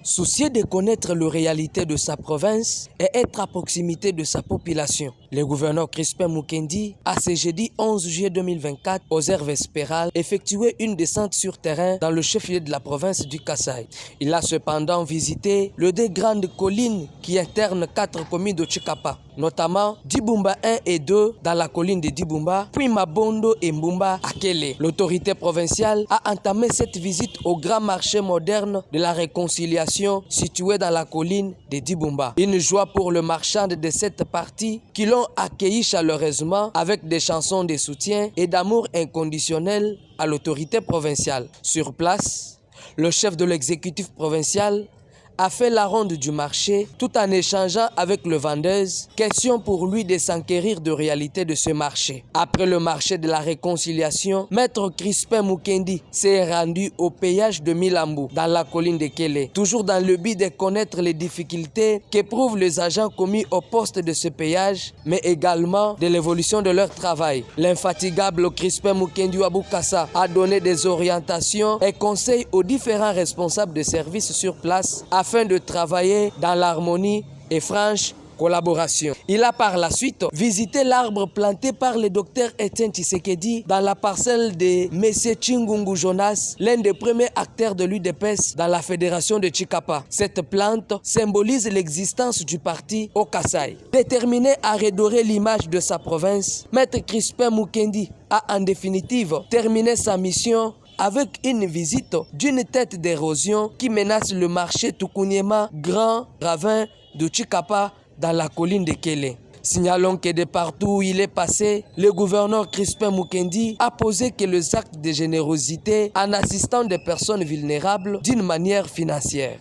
Soucieux de connaître la réalité de sa province et être à proximité de sa population, le gouverneur Crispin Mukendi a ce jeudi 11 juillet 2024 aux heures vespérales effectué une descente sur terrain dans le chef-lieu de la province du Kasaï. Il a cependant visité les deux grandes collines qui internent 4 communes de Tchikapa, notamment Dibumba 1 et 2 dans la colline de Dibumba, puis Mabondo et Mbumba à Kélé. L'autorité provinciale a entamé cette visite au grand marché moderne de la réconciliation situé dans la colline de Dibumba. Une joie pour le marchand de cette partie qui l'ont accueilli chaleureusement avec des chansons de soutien et d'amour inconditionnel à l'autorité provinciale. Sur place, le chef de l'exécutif provincial a fait la ronde du marché tout en échangeant avec le vendeuse, question pour lui de s'enquérir de réalité de ce marché. Après le marché de la réconciliation, maître Crispin Mukendi s'est rendu au péage de Milambu dans la colline de Kélé, toujours dans le but de connaître les difficultés qu'éprouvent les agents commis au poste de ce péage, mais également de l'évolution de leur travail. L'infatigable Crispin Mukendi Wabukasa a donné des orientations et conseils aux différents responsables de services sur place afin de travailler dans l'harmonie et franche collaboration. Il a par la suite visité l'arbre planté par le docteur Etienne Tshisekedi dans la parcelle de M. Chingungu Jonas, l'un des premiers acteurs de l'UDPS dans la fédération de Tchikapa. Cette plante symbolise l'existence du parti au Kasaï. Déterminé à redorer l'image de sa province, Maître Crispin Mukendi a en définitive terminé sa mission avec une visite d'une tête d'érosion qui menace le marché Tukuniema, grand ravin de Tchikapa dans la colline de Kélé. Signalons que de partout où il est passé, le gouverneur Crispin Mukendi a posé que les actes de générosité en assistant des personnes vulnérables d'une manière financière.